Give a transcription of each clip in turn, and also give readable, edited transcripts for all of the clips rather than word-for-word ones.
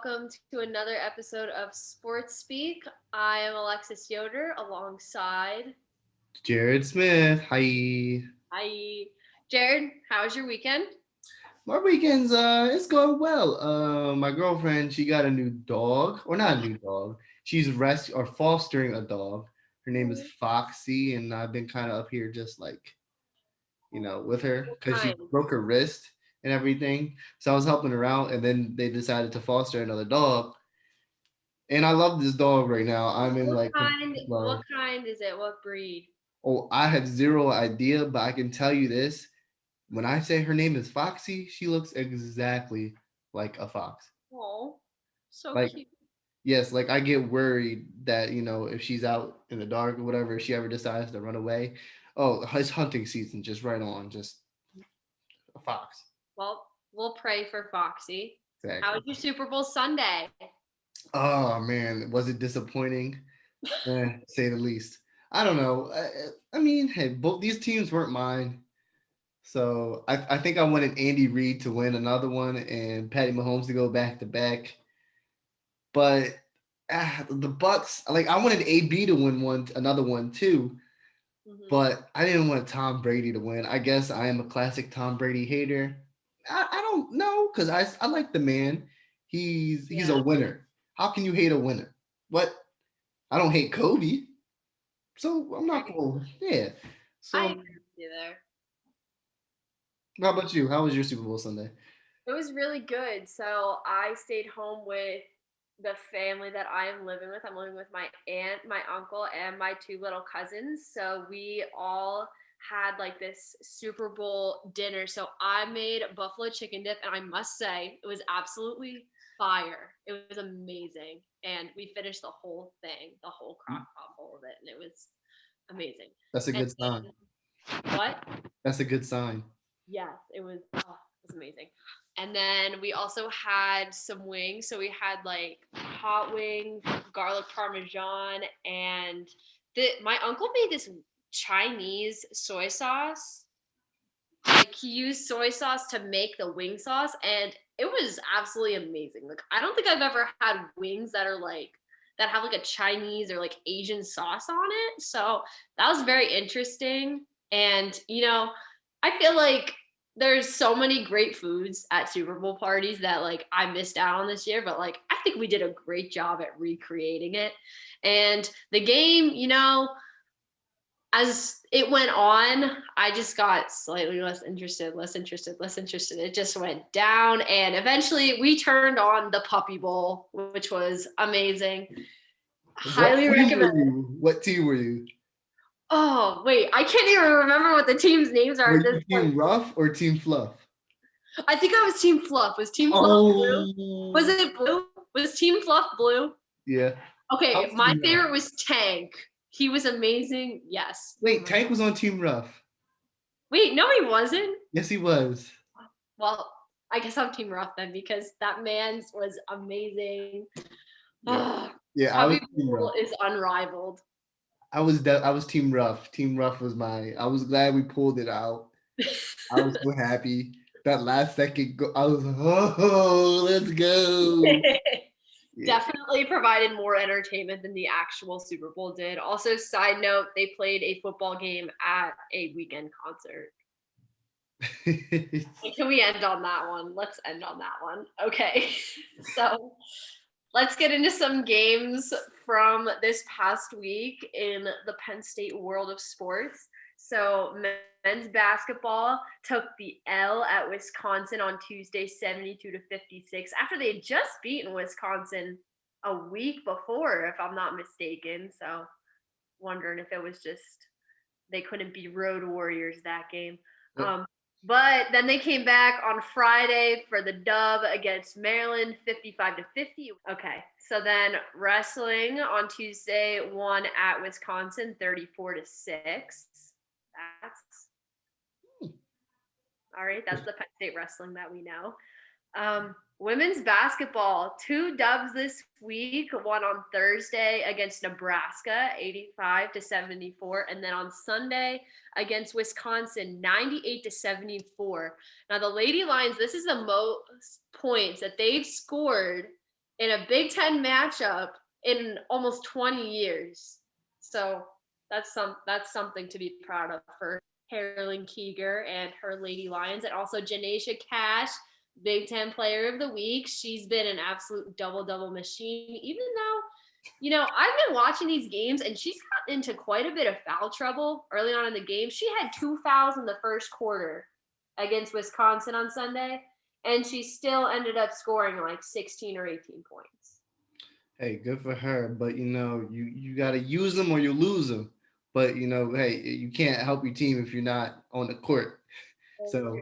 welcome to another episode of Sports Speak. I am Alexis Yoder alongside. Jared Smith. Hi. Hi, Jared. How was your weekend? My weekends it's going well. My girlfriend, she got a new dog. Or not a new dog. She's fostering a dog. Her name is Oh, Foxy, and I've been kind of up here just like, with her what because she kind? broke her wrist and everything. So I was helping her out, and then they decided to foster another dog. And I love this dog right now. I'm in What like complete kind? What love. kind is it? What breed? Oh, I have zero idea, but I can tell you this. When I say her name is Foxy, she looks exactly like a fox. Oh, so Like, cute. yes, like I get worried that, if she's out in the dark or whatever, if she ever decides to run away. Oh, it's hunting season, just right on, just a fox. Well, we'll pray for Foxy. How Exactly. was your Super Bowl Sunday? Oh man, was it disappointing? Say the least. I don't know. I mean, hey, both these teams weren't mine. So I think I wanted Andy Reid to win another one and Patty Mahomes to go back to back. But the Bucks, like I wanted AB to win another one too, Hmm. but I didn't want Tom Brady to win. I guess I am a classic Tom Brady hater. I don't know because I like the man. He's a Yeah, winner. How can you hate a winner? What? I don't hate Kobe, so I'm I not cool. Yeah. I So agree with you there. how about you? How was your Super Bowl Sunday? It was really good. So I stayed home with the family that I am living with. I'm living with my aunt, my uncle, and my two little cousins. So we all had like this Super Bowl dinner. So I made buffalo chicken dip, and I must say it was absolutely fire. It was amazing. And we finished the whole thing, the whole crock pot bowl of it, and it was amazing. That's a And good sign. what? That's a good sign. Yes, it was amazing. And then we also had some wings. So we had like hot wings, garlic parmesan, and my uncle made this Chinese soy sauce. Like he used soy sauce to make the wing sauce, and it was absolutely amazing. Like I don't think I've ever had wings that have like a Chinese or like Asian sauce on it. So that was very interesting. And I feel like there's so many great foods at Super Bowl parties that like I missed out on this year, but like I think we did a great job at recreating it. And the game, as it went on, I just got slightly less interested, less interested, less interested. It just went down. And eventually we turned on the Puppy Bowl, which was amazing. What Highly team were recommend. you? What team were you? Oh, wait. I can't even remember what the team's names are Were at this you point. Team Rough or Team Fluff? I think I was Team Fluff. Was Team Fluff blue? Was Oh, it blue? Was Team Fluff blue? yeah. I Okay, was my Team Rough. favorite was Tank. He was amazing. Yes. Wait, Tank was on Team Rough. Wait, no, he wasn't. Yes, he was. Well, I guess I'm Team Rough then because that man's was amazing. Yeah, Oh, yeah. I Puppy was Team Bowl Rough. is unrivaled. I was Team Rough. Team Rough was my. I was glad we pulled it out. I was so happy that last second. I was oh, let's go. Yeah. Definitely provided more entertainment than the actual Super Bowl did. Also, side note, they played a football game at a weekend concert. Can we end on that one? Let's end on that one. Okay. So let's get into some games from this past week in the Penn State world of sports. So, men's basketball took the L at Wisconsin on Tuesday, 72 to 56, after they had just beaten Wisconsin a week before, if I'm not mistaken. So, wondering if it was just they couldn't be road warriors that game. Yep. But then they came back on Friday for the dub against Maryland, 55 to 50. Okay, so then wrestling on Tuesday won at Wisconsin, 34 to 6. That's all right. That's the Penn State wrestling that we know. Women's basketball, two dubs this week. One on Thursday against Nebraska, 85 to 74, and then on Sunday against Wisconsin, 98 to 74. Now the Lady Lions, this is the most points that they've scored in a Big Ten matchup in almost 20 years. So that's something to be proud of for Carolyn Keeger and her Lady Lions, and also Janaisha Cash, Big Ten Player of the Week. She's been an absolute double machine, even though. I've been watching these games, and she's gotten into quite a bit of foul trouble early on in the game. She had 2 fouls in the first quarter against Wisconsin on Sunday, and she still ended up scoring like 16 or 18 points. Hey, good for her. But you got to use them or you lose them. But hey, you can't help your team if you're not on the court. So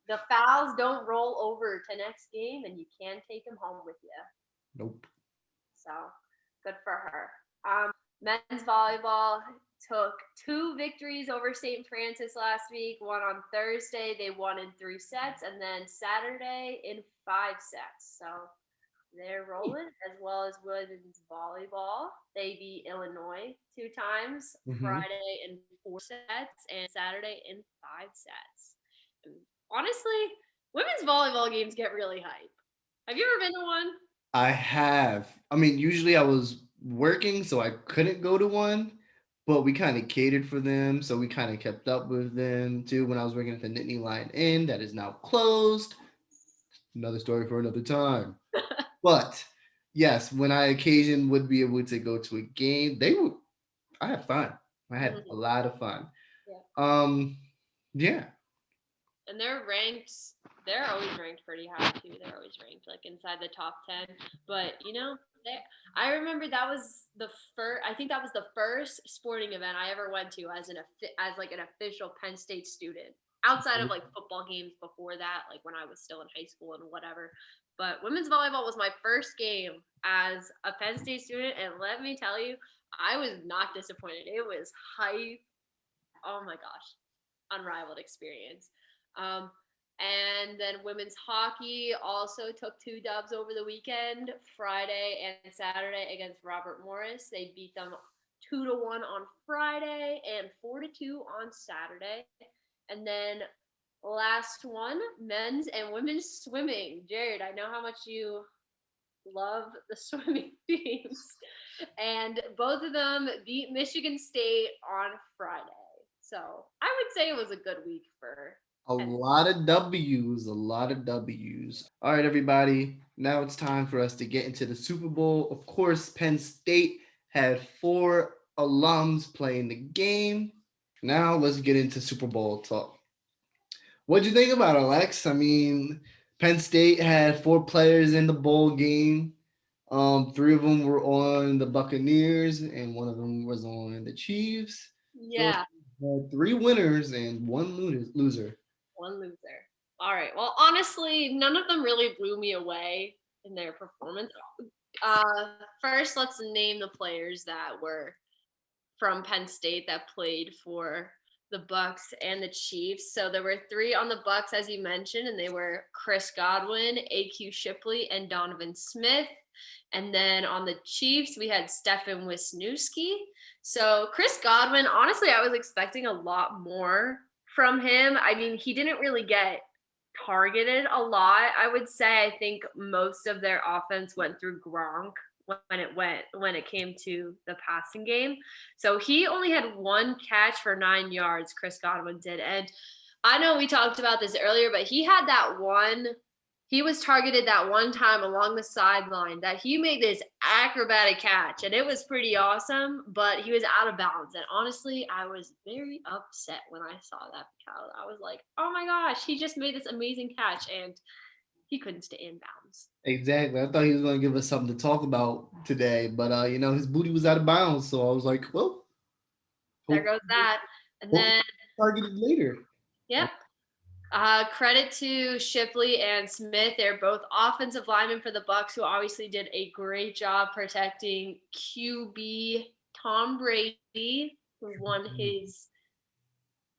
The fouls don't roll over to next game, and you can take them home with you. nope. So good for her. Men's volleyball took 2 victories over St. Francis last week. One on Thursday, they won in 3 sets, and then Saturday in 5 sets. So they're rolling, as well as women's volleyball. They beat Illinois 2 times, Friday in 4 sets, and Saturday in 5 sets. And honestly, women's volleyball games get really hype. Have you ever been to one? I have. I mean, usually I was working, so I couldn't go to one, but we kind of catered for them. So we kind of kept up with them too when I was working at the Nittany Lion Inn that is now closed. Another story for another time. But yes, when I occasion would be able to go to a game, I had fun. I had a lot of fun. Yeah. Yeah. And they're always ranked pretty high too. They're always ranked like inside the top 10. But I remember that was I think that was the first sporting event I ever went to as like an official Penn State student. Outside of like football games before that, like when I was still in high school and whatever. But women's volleyball was my first game as a Penn State student, and let me tell you, I was not disappointed. It was hype. Oh my gosh, unrivaled experience. Um, and then women's hockey also took 2 dubs over the weekend, Friday and Saturday against Robert Morris. They beat them 2-1 on Friday and 4-2 on Saturday. And then last one, men's and women's swimming. Jared, I know how much you love the swimming teams. And both of them beat Michigan State on Friday. So I would say it was a good week for A lot of W's, a lot of W's. All right, everybody. Now it's time for us to get into the Super Bowl. Of course, Penn State had 4 alums playing the game. Now let's get into Super Bowl talk. What'd you think about it, Alex? I mean, Penn State had 4 players in the bowl game. 3 of them were on the Buccaneers, and 1 of them was on the Chiefs. Yeah. So 3 winners and 1 loser. One loser. All right. Well, honestly, none of them really blew me away in their performance. First, let's name the players that were from Penn State that played for the Bucks and the Chiefs. So there were 3 on the Bucks, as you mentioned, and they were Chris Godwin, AQ Shipley, and Donovan Smith. And then on the Chiefs, we had Stefan Wisniewski. So Chris Godwin, honestly, I was expecting a lot more from him. I mean, he didn't really get targeted a lot. I would say I think most of their offense went through Gronk when it came to the passing game. So he only had 1 catch for 9 yards, Chris Godwin did. And I know we talked about this earlier, but he was targeted that one time along the sideline that he made this acrobatic catch, and it was pretty awesome, but he was out of bounds. And honestly, I was very upset when I saw that because I was like, oh my gosh, he just made this amazing catch, and he couldn't stay in bounds. Exactly. I thought he was going to give us something to talk about today, but his booty was out of bounds, so I was like, well, There goes that. And then targeted later. Yep. Credit to Shipley and Smith. They're both offensive linemen for the Bucks, who obviously did a great job protecting QB Tom Brady, who won his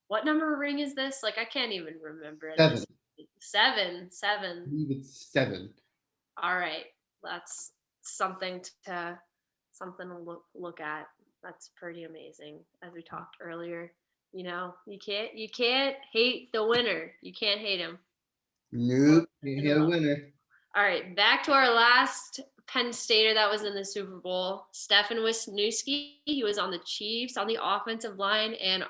what number ring is this? Like I can't even remember it. 7. 7. I believe it's 7. All right, that's something to look at. That's pretty amazing, as we talked earlier. You can't hate the winner. You can't hate him. Nope, can't hit a winner. All right, back to our last Penn Stater that was in the Super Bowl. Stefan Wisniewski, he was on the Chiefs on the offensive line. And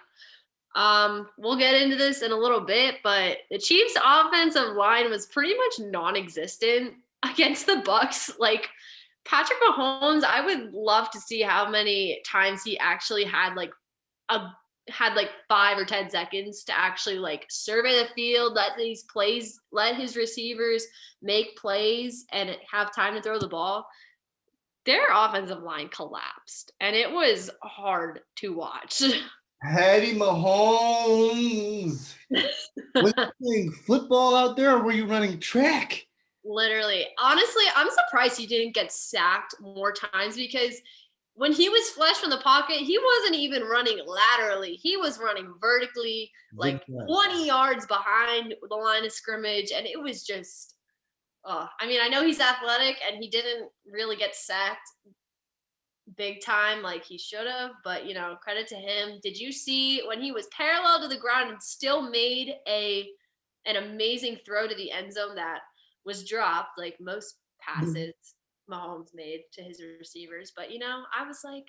we'll get into this in a little bit, but the Chiefs offensive line was pretty much non-existent against the Bucks. Like Patrick Mahomes, I would love to see how many times he actually had like 5 or 10 seconds to actually like survey the field, let his receivers make plays and have time to throw the ball. Their offensive line collapsed and it was hard to watch. Patty Mahomes. Was you playing football out there or were you running track? Literally. Honestly, I'm surprised he didn't get sacked more times because when he was flush from the pocket, he wasn't even running laterally. He was running vertically, like 20 yards behind the line of scrimmage. And it was just, I mean, I know he's athletic and he didn't really get sacked big time like he should have, but you know, credit to him. Did you see when he was parallel to the ground and still made an amazing throw to the end zone that was dropped like most passes Mahomes made to his receivers? But you know, I was like,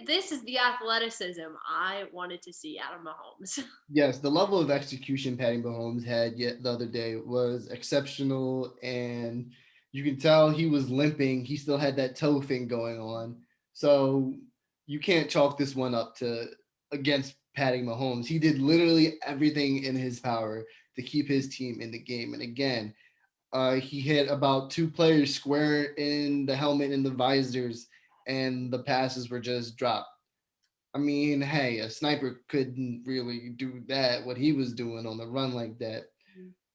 this is the athleticism I wanted to see out of Mahomes. Yes, the level of execution Patty Mahomes had yet the other day was exceptional, and you can tell he was limping. He still had that toe thing going on, so you can't chalk this one up to against Patty Mahomes. He did literally everything in his power to keep his team in the game, and again, he hit about 2 players square in the helmet and the visors, and the passes were just dropped. I mean, hey, a sniper couldn't really do that, what he was doing on the run like that.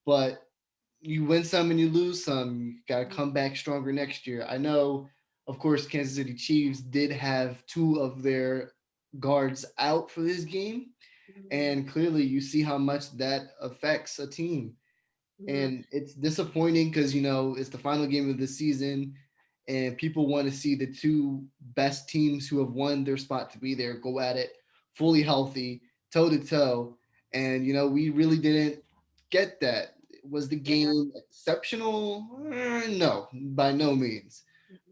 But you win some and you lose some. You got to come back stronger next year. I know, of course, Kansas City Chiefs did have 2 of their guards out for this game. And clearly, you see how much that affects a team. And it's disappointing because, you know, it's the final game of the season and people want to see the 2 best teams who have won their spot to be there go at it fully healthy, toe to toe. And, you know, we really didn't get that. Was the game exceptional? No, by no means.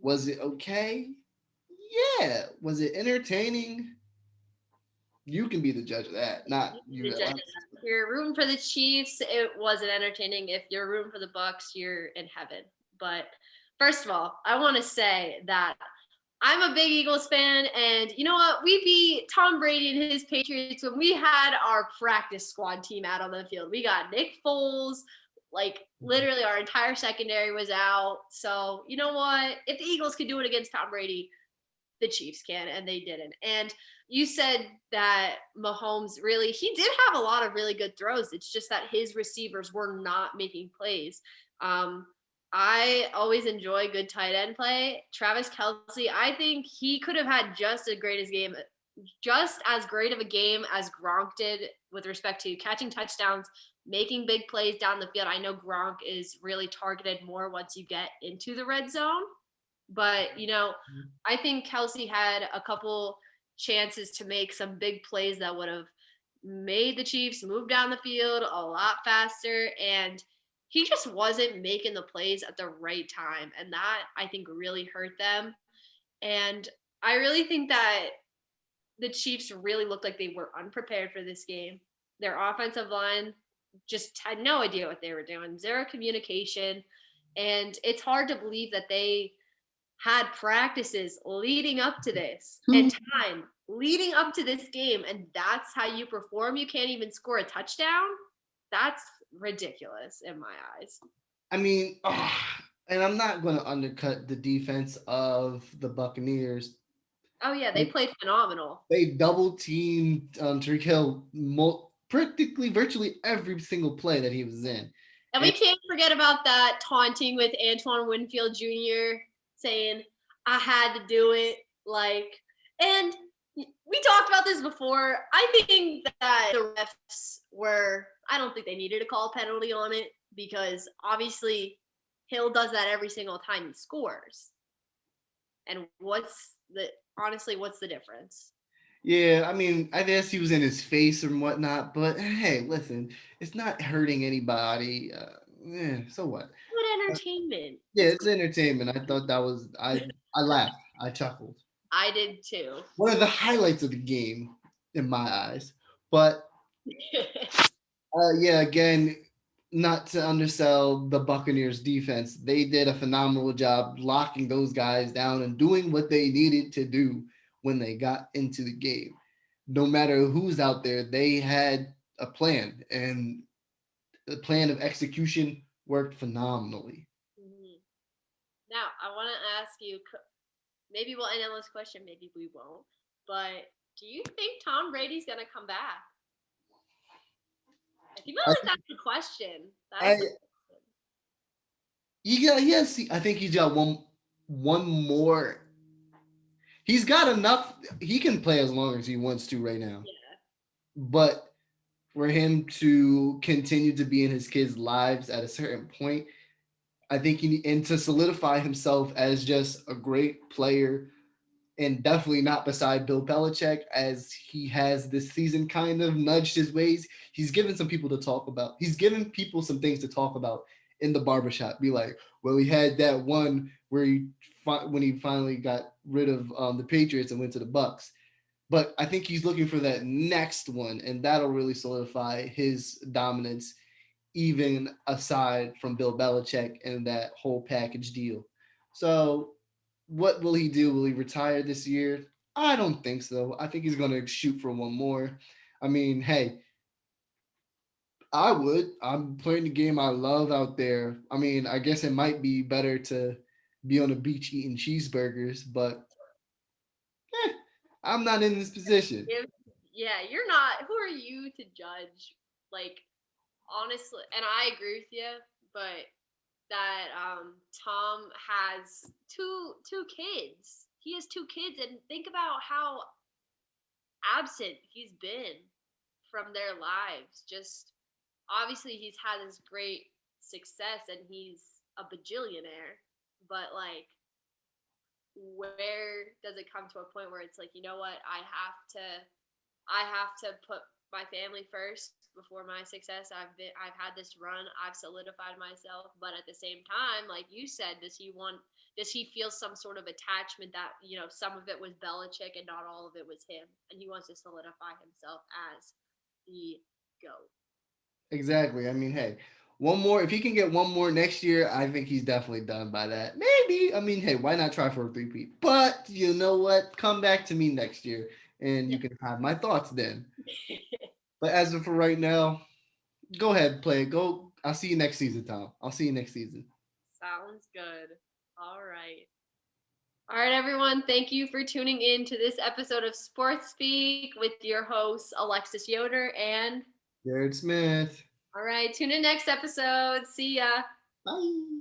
Was it okay? Yeah. Was it entertaining? You can be the judge of that, not you. If you're rooting for the Chiefs, it wasn't entertaining. If you're rooting for the Bucks, you're in heaven. But first of all, I want to say that I'm a big Eagles fan, and you know what? We beat Tom Brady and his Patriots when we had our practice squad team out on the field. We got Nick Foles, like literally our entire secondary was out. So you know what? If the Eagles could do it against Tom Brady, the Chiefs can, and they didn't. And you said that Mahomes really, he did have a lot of really good throws. It's just that his receivers were not making plays. I always enjoy good tight end play. Travis Kelce, I think he could have had just as great of a game as Gronk did with respect to catching touchdowns, making big plays down the field. I know Gronk is really targeted more once you get into the red zone. But, you know, I think Kelce had a couple chances to make some big plays that would have made the Chiefs move down the field a lot faster. And he just wasn't making the plays at the right time. And that, I think, really hurt them. And I really think that the Chiefs really looked like they were unprepared for this game. Their offensive line just had no idea what they were doing, zero communication. And it's hard to believe that they had practices leading up to this and time leading up to this game, and that's how you perform. You can't even score a touchdown. That's ridiculous in my eyes. I mean, and I'm not going to undercut the defense of the Buccaneers. Oh yeah, they played phenomenal. They double teamed Tyreek Hill practically virtually every single play that he was in. And we can't forget about that taunting with Antoine Winfield Jr. saying, I had to do it. Like, and we talked about this before. I think that the refs I don't think they needed to call a penalty on it because obviously Hill does that every single time he scores. And what's the difference? Yeah, I mean, I guess he was in his face and whatnot, but hey, listen, it's not hurting anybody. So what? It entertainment. Yeah, It's it's entertainment. I thought that was I laughed. I chuckled. I did too. One of the highlights of the game in my eyes. But yeah, again, not to undersell the Buccaneers defense. They did a phenomenal job locking those guys down and doing what they needed to do when they got into the game. No matter who's out there, they had a plan, and the plan of execution worked phenomenally. Mhm. Now, I want to ask you, maybe we'll end on this question, maybe we won't, but do you think Tom Brady's going to come back? I feel I, like that's the question. That I, is the question. yes, I think he's got one more. He's got enough. He can play as long as he wants to right now. Yeah. But for him to continue to be in his kids' lives at a certain point, I think and to solidify himself as just a great player and definitely not beside Bill Belichick, as he has this season kind of nudged his ways. He's given some people to talk about. He's given people some things to talk about in the barbershop. Be like, well, he had that one where when he finally got rid of the Patriots and went to the Bucks. But I think he's looking for that next one, and that'll really solidify his dominance, even aside from Bill Belichick and that whole package deal. So, what will he do? Will he retire this year? I don't think so. I think he's going to shoot for one more. I mean, hey, I would. I'm playing the game I love out there. I mean, I guess it might be better to be on the beach eating cheeseburgers, but eh, I'm not in this position. Yeah, you're not. Who are you to judge? Like, honestly, and I agree with you, but that Tom has two kids. He has two kids, and think about how absent he's been from their lives. Just obviously, he's had this great success, and he's a bajillionaire. But like, where does it come to a point where it's like, you know what, I have to put my family first before my success. I've had this run. I've solidified myself, but at the same time, like you said, does he feel some sort of attachment that, some of it was Belichick and not all of it was him, and he wants to solidify himself as the GOAT. Exactly. I mean, hey, one more. If he can get one more next year, I think he's definitely done by that. Maybe. I mean, hey, why not try for a three-peat? But you know what? Come back to me next year, and you can have my thoughts then. But as of for right now, go ahead, play it. Go. I'll see you next season, Tom. I'll see you next season. Sounds good. All right. All right, everyone. Thank you for tuning in to this episode of Sports Speak with your hosts, Alexis Yoder and. Jared Smith. All right. Tune in next episode. See ya. Bye.